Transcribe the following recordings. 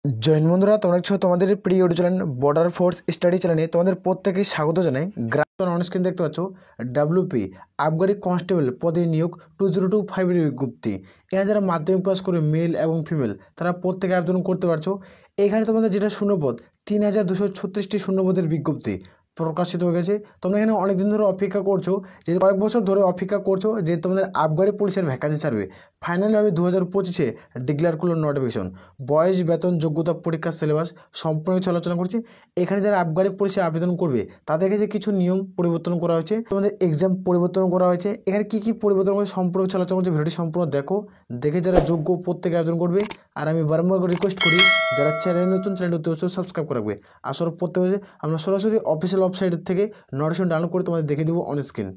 জৈন বন্ধুরা, তোমরা দেখছো তোমাদের প্রিয় YouTube channel border force study চ্যানেলে তোমাদের প্রত্যেকেই স্বাগত জানাই। গ্রাফ অন স্ক্রিন দেখতে পাচ্ছ ডাব্লিউপি আবগারি কনস্টেবল পদে নিয়োগ 2025 এর বিজ্ঞপ্তি। এখানে যারা মাধ্যমিক পাস করে মেল এবং ফিমেল তারা প্রত্যেকে আবেদন করতে পারছো। এখানে তোমাদের যেটা শূন্যপদ 3236টি শূন্যপদের বিজ্ঞপ্তি প্রকাশিত হয়ে গেছে। তোমরা এখানে অনেকদিন ধরে অপেক্ষা করছো, যে কয়েক বছর ধরে অপেক্ষা করছো যে তোমাদের আবগারি পুলিশের ভ্যাকান্সি ছাড়বে। ফাইনালি আমি 2025-এ ডিক্লেয়ার করলো নোটিফিকেশন। বয়স, বেতন, যোগ্যতা, পরীক্ষার সিলেবাস সম্পূর্ণ কিছু আলোচনা করছি। এখানে যারা আবগারি পুলিশে আবেদন করবে তাদের কাছে কিছু নিয়ম পরিবর্তন করা হয়েছে, তোমাদের এক্সাম পরিবর্তন করা হয়েছে। এখানে কি কি পরিবর্তন করে সম্পূর্ণ কিছু আলোচনা করছে। ভিডিওটি সম্পূর্ণ দেখে যারা যোগ্য প্রত্যেকে আবেদন করবে। আর আমি বারবার রিকোয়েস্ট করি যারা চ্যানেল নতুন, চ্যানেলটি অবশ্যই সাবস্ক্রাইব করে রাখবে। আসলে প্রত্যেকে আমরা সরাসরি অফিসিয়াল ওয়েবসাইট থেকে নোটিফিকেশন ডাউনলোড করে তোমাদের দেখে দেবো অন স্ক্রিন।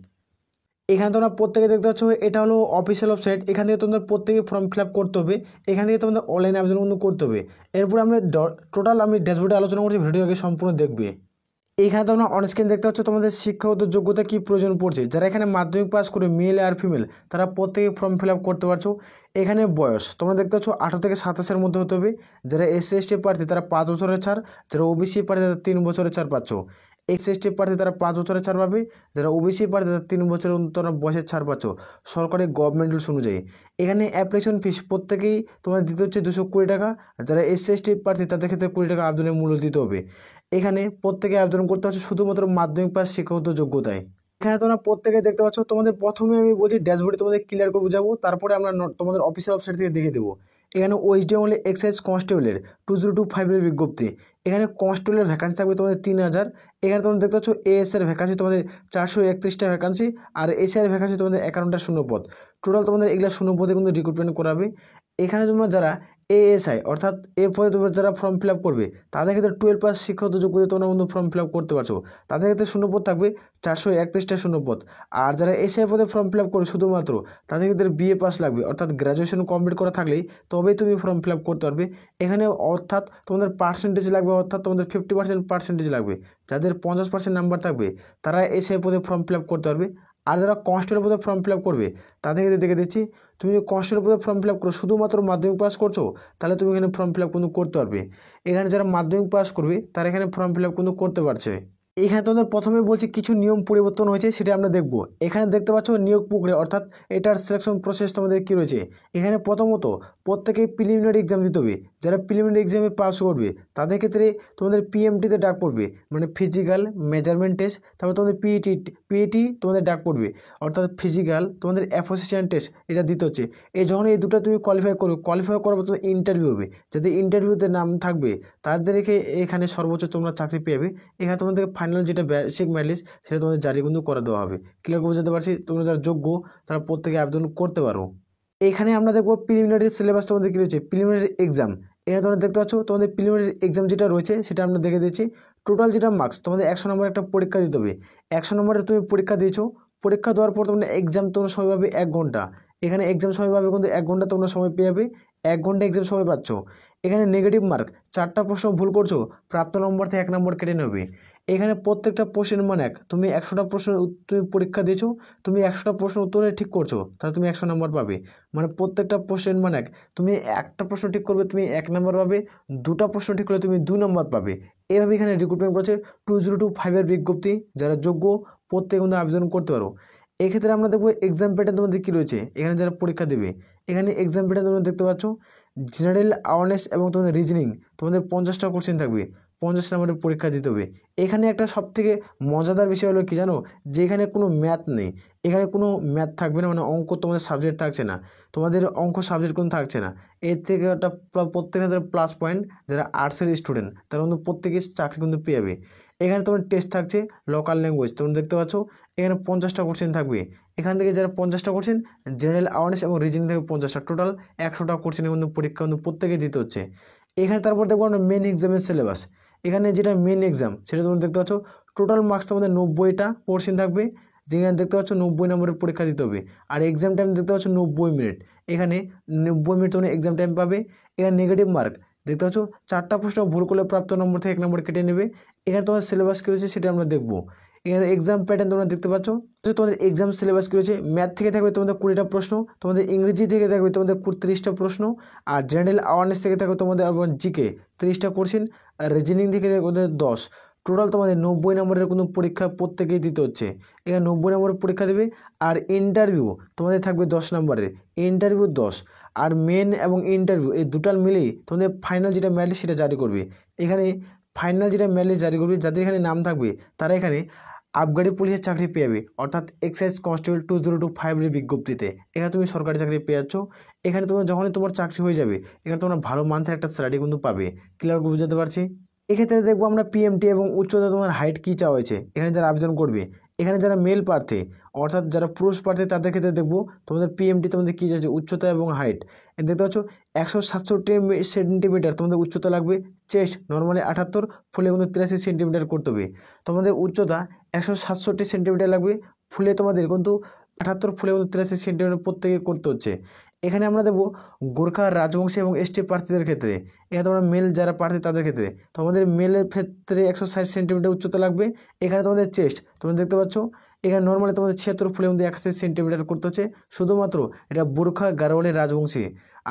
এখানে তোমরা প্রত্যেকে দেখতে পাচ্ছ, এটা হলো অফিসিয়াল ওয়েবসাইট। এখান থেকে তোমাদের প্রত্যেকে ফর্ম ফিল আপ করতে হবে। এখান থেকে তোমাদের অনলাইনে আবেদন কিন্তু করতে হবে। এরপর আমি টোটাল ড্যাশবোর্ডে আলোচনা করছি, ভিডিও আগে সম্পূর্ণ দেখবে। এইখানে তোমরা অনস্ক্রিন দেখতে পাচ্ছ তোমাদের শিক্ষাগত যোগ্যতা কী প্রয়োজন পড়ছে। যারা এখানে মাধ্যমিক পাস করে মেল আর ফিমেল তারা প্রত্যেকে ফর্ম ফিল আপ করতে পারছো। এখানে বয়স তোমরা দেখতে পাচ্ছ 18 থেকে 27-এর মধ্যে হতে হবে। যারা SC/ST প্রার্থী তারা 5 বছরের ছাড়, যারা OBC প্রার্থী তারা 3 বছরের ছাড় পাচ্ছ। SC/ST প্রার্থী তারা 5 বছরের ছাড় পাবে, যারা OBC প্রার্থী তারা 3 বছরের তোমরা বয়সের ছাড় পাচ্ছ সরকারি গভর্নমেন্ট রুলস অনুযায়ী। এখানে অ্যাপ্লিকেশন ফিস প্রত্যেকেই তোমাদের দিতে হচ্ছে 220 টাকা। যারা SC/ST প্রার্থী তাদের ক্ষেত্রে 20 টাকা আবেদনের মূল্য দিতে হবে। এখানে প্রত্যেকে আবেদন করতে হচ্ছে শুধুমাত্র মাধ্যমিক পাস শিক্ষাগত যোগ্যতায়। এখানে তোমরা প্রত্যেকে দেখতে পাচ্ছ, তোমাদের প্রথমে আমি বলছি ড্যাশবোর্ডে তোমাদের ক্লিয়ার করে বুঝাবো, তারপরে আমরা তোমাদের অফিসিয়াল ওয়েবসাইট থেকে দেখে দেবো। এখানে OSD অনলি এক্সাইজ কনস্টেবলের 2025 এর বিজ্ঞপ্তি। এখানে কনস্টেবলের ভ্যাকান্সি থাকবে তোমাদের 3000। এখানে তোমরা দেখতে পাচ্ছ AS এর ভ্যাকান্সি তোমাদের 431টা ভ্যাকান্সি, আর SI এর ভ্যাকান্সি তোমাদের 51টা শূন্যপদ। টোটাল তোমাদের এগুলো শূন্যপদে কিন্তু রিক্রুটমেন্ট করাবে। এখানে তোমরা যারা ASI অর্থাৎ এ পদে তোমরা যারা ফর্ম ফিল আপ করবে তাদের ক্ষেত্রে 12 পাস শিক্ষাগত যোগ্যতা তোমরা কিন্তু ফর্ম ফিল আপ করতে পারছো। তাদের ক্ষেত্রে শূন্যপদ থাকবে 431টা শূন্যপদ। আর যারা SI পদে ফর্ম ফিল আপ করবে শুধুমাত্র তাদের ক্ষেত্রে BA পাস লাগবে, অর্থাৎ গ্র্যাজুয়েশন কমপ্লিট করা থাকলেই তবেই তুমি ফর্ম ফিল আপ করতে পারবে। এখানে অর্থাৎ তোমাদের পার্সেন্টেজ লাগবে, অর্থাৎ তোমাদের 50% পার্সেন্টেজ লাগবে। যাদের 50% নাম্বার থাকবে তারা SI পদে ফর্ম ফিল আপ করতে পারবে। আর যারা কনস্টেবল পদে ফর্ম ফিল আপ করবে তাদের ক্ষেত্রে দেখে দিচ্ছি, তুমি যদি কনস্টেবল পদে ফর্ম ফিল আপ করো শুধুমাত্র মাধ্যমিক পাস করছো তাহলে তুমি এখানে ফর্ম ফিল আপ কিন্তু করতে পারবে। এখানে যারা মাধ্যমিক পাস করবে তারা এখানে ফর্ম ফিল আপ কিন্তু করতে পারছে। এখানে তোমাদের প্রথমে বলছি কিছু নিয়ম পরিবর্তন হয়েছে, সেটা আমরা দেখব। এখানে দেখতে পাচ্ছ নিয়োগ প্রক্রিয়া অর্থাৎ এটার সিলেকশন প্রসেস তোমাদের কী রয়েছে। এখানে প্রথমত প্রত্যেকেই প্রিলিমিনারি এক্সাম দিতে হবে। যারা প্রিলিমিনারি এক্সামে পাস করবে তাদের ক্ষেত্রে তোমাদের PMT-তে ডাক পড়বে, মানে ফিজিক্যাল মেজারমেন্ট টেস্ট। তারপর তোমাদের PET তোমাদের ডাক পড়বে, অর্থাৎ ফিজিক্যাল তোমাদের অ্যাসোসিয়েশন টেস্ট, এটা দিতে হচ্ছে। যখন এই দুটো তুমি কোয়ালিফাই করার পর তোমাদের ইন্টারভিউ হবে। যাদের ইন্টারভিউতে নাম থাকবে তাদেরকে এখানে সর্বোচ্চ তোমরা চাকরি পেয়ে। এখানে তোমাদের ফাইনাল যেটা বেসিক মেরিট লিস্ট সেটা তোমাদের জারি কিন্তু করে দেওয়া হবে। ক্লিয়ার করে বুঝতে পারছি, তোমরা যারা যোগ্য তারা প্রত্যেকে আবেদন করতে পারো। এখানে আমরা দেখবো প্রিলিমিনারি সিলেবাস তোমাদের কী রয়েছে। প্রিলিমিনারি এক্সাম এখানে তোমরা দেখতে পাচ্ছ, তোমাদের প্রিলিমিনারি এক্সাম যেটা রয়েছে সেটা আমরা দেখে দিচ্ছি। টোটাল যেটা মার্কস তোমাদের 100 নম্বর একটা পরীক্ষা দিতে হবে। 100 নম্বরের তুমি পরীক্ষা দিয়েছো, পরীক্ষা দেওয়ার পর তোমরা এক্সাম তোমরা সময় পাবে 1 ঘন্টা। এখানে এক্সাম সময় পাবে কিন্তু 1 ঘন্টা তোমরা সময় পেয়ে যাবে, 1 ঘন্টা এক্সাম সময় পাচ্ছ। এখানে নেগেটিভ মার্ক 4টা প্রশ্ন ভুল করছো, প্রাপ্ত নম্বর থেকে 1 নম্বর কেটে নেবে। এখানে প্রত্যেকটা প্রশ্নের মান 1। তুমি 100টা প্রশ্ন তুমি পরীক্ষা দিয়েছো, তুমি 100টা প্রশ্ন উত্তরে ঠিক করছো, তাহলে তুমি 100 নম্বর পাবে। মানে প্রত্যেকটা প্রশ্নের মান 1। তুমি একটা প্রশ্ন ঠিক করবে তুমি 1 নম্বর পাবে, 2টা প্রশ্ন ঠিক করলে তুমি 2 নম্বর পাবে। এইভাবে এখানে রিক্রুটমেন্ট করেছে। 2025 এর বিজ্ঞপ্তি, যারা যোগ্য প্রত্যেকে কিন্তু আবেদন করতে পারো। এক্ষেত্রে আমরা দেখবো এক্সাম প্যাটার্ন তোমাদের কী রয়েছে। এখানে যারা পরীক্ষা দেবে এখানে এক্সাম প্যাটার্ন তোমরা দেখতে পাচ্ছ। জেনারেল অ্যাওয়ারনেস এবং তোমাদের রিজনিং তোমাদের 50টা কোশ্চেন থাকবে, 50 নম্বরের পরীক্ষা দিতে হবে। এখানে একটা সবথেকে মজাদার বিষয় হলো কি জানো, যে এখানে কোনো ম্যাথ নেই। এখানে কোনো ম্যাথ থাকবে না, মানে অঙ্ক তোমাদের সাবজেক্ট থাকছে না, তোমাদের অঙ্ক সাবজেক্ট কোনো থাকছে না। এর থেকে একটা প্রত্যেকের প্লাস পয়েন্ট। যারা আর্টসের স্টুডেন্ট তারা কিন্তু প্রত্যেকে চাকরি কিন্তু পেয়ে যাবে। এখানে তোমার টেস্ট থাকছে লোকাল ল্যাঙ্গুয়েজ, তোমরা দেখতে পাচ্ছ। এখানে 50টা কোশ্চেন থাকবে। এখান থেকে যারা 50টা কোশ্চেন, জেনারেল অ্যাওয়ারনেস এবং রিজনিং থেকে 50টা, টোটাল 100টা কোশ্চেনের কিন্তু পরীক্ষা কিন্তু প্রত্যেকে দিতে হচ্ছে। এখানে তারপর দেখবো আমরা মেন এক্সামের সিলেবাস। এখানে যেটা মেন এক্সাম সেটা তোমরা দেখতে পাচ্ছ। টোটাল মার্কস তোমাদের 90টা কোশ্চেন থাকবে, যেখানে দেখতে পাচ্ছ 90 নম্বরের পরীক্ষা দিতে হবে। আর এক্সাম টাইম দেখতে পাচ্ছ 90 মিনিট। এখানে 90 মিনিট তোমরা এক্সাম টাইম পাবে। এখানে নেগেটিভ মার্ক দেখতে পাচ্ছ, 4টা প্রশ্ন ভুল করলে প্রাপ্ত নম্বর থেকে 1 নম্বর কেটে নেবে। এখানে তোমার সিলেবাস কী রয়েছে সেটা আমরা দেখবো। এখানে এক্সাম প্যাটার্ন তোমরা দেখতে পাচ্ছ। তোমাদের এক্সাম সিলেবাস কী রয়েছে, ম্যাথ থেকে থাকবে তোমাদের 20টা প্রশ্ন, তোমাদের ইংরেজি থেকে থাকবে তোমাদের 30টা প্রশ্ন, আর জেনারেল অ্যাওয়ারনেস থেকে থাকবে তোমাদের জিকে 30টা কোশ্চেন, আর রিজনিং থেকে থাকবে তোমাদের 10। টোটাল তোমাদের 90 নম্বরের কোনো পরীক্ষা প্রত্যেকেই দিতে হচ্ছে। এখানে 90 নম্বরের পরীক্ষা দেবে। আর ইন্টারভিউ তোমাদের থাকবে 10 নম্বরের, ইন্টারভিউ 10। আর মেন এবং ইন্টারভিউ এই দুটার মিলেই তোমাদের ফাইনাল যেটা মেরিট সেটা জারি করবে। এখানে ফাইনাল যেটা মেরিট জারি করবে, যাদের এখানে নাম থাকবে তারা এখানে আবগারি পুলিশের চাকরি পেয়ে যাবে, অর্থাৎ এক্সাইজ কনস্টেবল 2025 এর বিজ্ঞপ্তিতে। এখানে তুমি সরকারি চাকরি পেয়ে যাচ্ছ। এখানে তোমার যখনই তোমার চাকরি হয়ে যাবে, এখানে তোমরা ভালো মান্থের একটা স্যালারি কিন্তু পাবে। ক্লিয়ার করে বুঝাতে পারছি? এক্ষেত্রে দেখবো আমরা পিএমটি এবং উচ্চতা তোমার হাইট কী চাওয়া হয়েছে এখানে যারা আবেদন করবে। এখানে যারা মেল প্রার্থী অর্থাৎ যারা পুরুষ প্রার্থী তাদের ক্ষেত্রে দেখবো তোমাদের পিএমটি তোমাদের কী চাইছে, উচ্চতা এবং হাইট। দেখতে পাচ্ছ 167 সেন্টিমিটার তোমাদের উচ্চতা লাগবে। চেস্ট নর্মালি 78, ফুলে কিন্তু 83 সেন্টিমিটার করতে হবে। তোমাদের উচ্চতা 167 সেন্টিমিটার লাগবে, ফুলে তোমাদের কিন্তু 78, ফুলে কিন্তু 83 সেন্টিমিটার প্রত্যেকে করতে হচ্ছে। এখানে আমরা দেবো গোর্খা রাজবংশী এবং এসটি প্রার্থীদের ক্ষেত্রে, এখানে তোমরা মেল যারা প্রার্থী তাদের ক্ষেত্রে তোমাদের মেলের ক্ষেত্রে 160 সেন্টিমিটার উচ্চতা লাগবে। এখানে তোমাদের চেস্ট তোমরা দেখতে পাচ্ছ, এখানে নর্মালি তোমাদের 76, ফুলে মধ্যে 81 সেন্টিমিটার করতে হচ্ছে। শুধুমাত্র এটা গোর্খা গারোয়ালি রাজবংশী।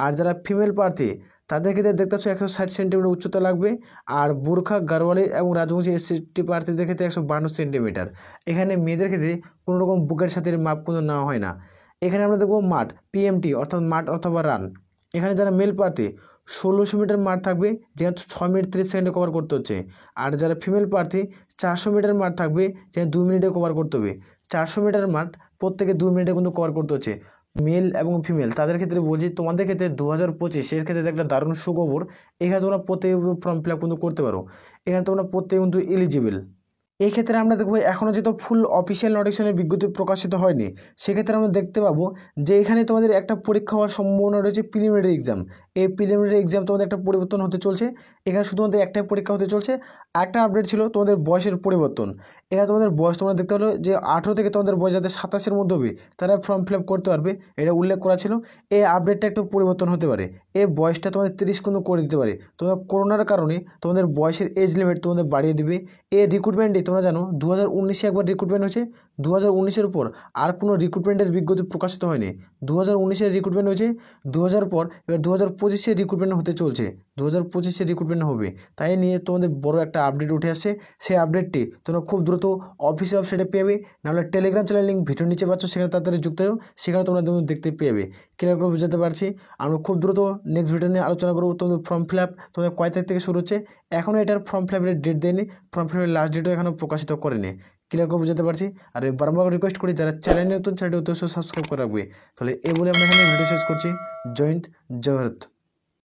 আর যারা ফিমেল প্রার্থী তাদের ক্ষেত্রে দেখতে পাচ্ছ 160 সেন্টিমিটার উচ্চতা লাগবে। আর গোর্খা গারোয়ালি এবং রাজবংশী এসটি প্রার্থীদের ক্ষেত্রে 152 সেন্টিমিটার। এখানে মেয়েদের ক্ষেত্রে কোনো রকম বুকের সাথে মাপ কোনো নেওয়া হয় না। এখানে আমরা দেখবো মাঠ পিএমটি অর্থাৎ মাঠ অথবা রান। এখানে যারা মেল প্রার্থী 1600 মিটার মাঠ থাকবে, যেখানে 6 মিনিট 30 সেকেন্ডে কভার করতে হচ্ছে। আর যারা ফিমেল প্রার্থী 400 মিটার মাঠ থাকবে, যেখানে 2 মিনিটে কভার করতে হবে। 400 মিটার মাঠ প্রত্যেকে 2 মিনিটে কিন্তু কভার করতে হচ্ছে। মেল এবং ফিমেল তাদের ক্ষেত্রে বলছি, তোমাদের ক্ষেত্রে 2025 এর ক্ষেত্রে একটা দারুণ সুখবর। এখানে তোমরা প্রত্যেকে ফর্ম ফিল আপ কিন্তু করতে পারো। এখানে তোমরা প্রত্যেকে কিন্তু এলিজিবল। এই ক্ষেত্রে আমরা দেখবো এখনও যেহেতু ফুল অফিসিয়াল নোটিফিকেশনের বিজ্ঞপ্তি প্রকাশিত হয়নি, সেক্ষেত্রে আমরা দেখতে পাবো যে এখানে তোমাদের একটা পরীক্ষা হওয়ার সম্ভাবনা রয়েছে, প্রিলিমিনারি এক্সাম। এই প্রিলিমিনারি এক্সাম তোমাদের একটা পরিবর্তন হতে চলছে। এখানে শুধুমাত্র একটাই পরীক্ষা হতে চলছে। একটা আপডেট ছিল তোমাদের বয়সের পরিবর্তন। এখানে তোমাদের বয়স তোমরা দেখতে পারো যে 18 থেকে তোমাদের বয়স যাতে 27-এর মধ্যে হবে তারা ফর্ম ফিল আপ করতে পারবে, এটা উল্লেখ করা ছিল। এই আপডেটটা একটু পরিবর্তন হতে পারে, এই বয়সটা তোমাদের 30 কিন্তু করে দিতে পারে। তোমাদের করোনার কারণে তোমাদের বয়সের এজ লিমিট তোমাদের বাড়িয়ে দিবে। এই রিক্রুটমেন্টে তোমরা জানো 2019-এ একবার রিক্রুটমেন্ট হয়েছে, 2019-এর উপর আর কোনো রিক্রুটমেন্টের বিজ্ঞপ্তি প্রকাশিত হয়নি। 2019-এর রিক্রুটমেন্ট হয়েছে, 2000 পর এবার 2025-এর রিক্রুটমেন্ট হতে চলছে, 2025-এর রিক্রুটমেন্ট হবে। তাই নিয়ে তোমাদের বড় একটা আপডেট উঠে আসছে। সেই আপডেটটি তোমরা খুব দ্রুত অফিসিয়াল ওয়েবসাইটে পেয়ে যাবে, নাহলে টেলিগ্রাম চ্যানেল লিঙ্ক ভিডিও নিচে পাচ্ছ, সেখানে তাড়াতাড়ি যুক্ত হও, সেখানে তোমরা দেখতে পেয়ে যাবে। ক্লিয়ার করে বুঝাতে পারছি? আমরা খুব দ্রুত নেক্সট ভিডিও নিয়ে আলোচনা করবো। তোমাদের ফর্ম ফিল আপ তোমাদের কয় তারিখ থেকে শুরু হচ্ছে, এখনও এটার ফর্ম ফিল আপের ডেট দেয়নি, ফর্ম ফিল আপের লাস্ট ডেটও এখনও প্রকাশিত করেনি। ক্লিয়ার করে বুঝাতে পারছি? আর বারবার রিকোয়েস্ট করি যারা চ্যানেলে নতুন চ্যানেলটি অবশ্যই সাবস্ক্রাইব করে রাখবে। তাহলে এই বলে আমরা এখানে ভিডিও শেষ করছি। জয় হিন্দ, জয় ভারত।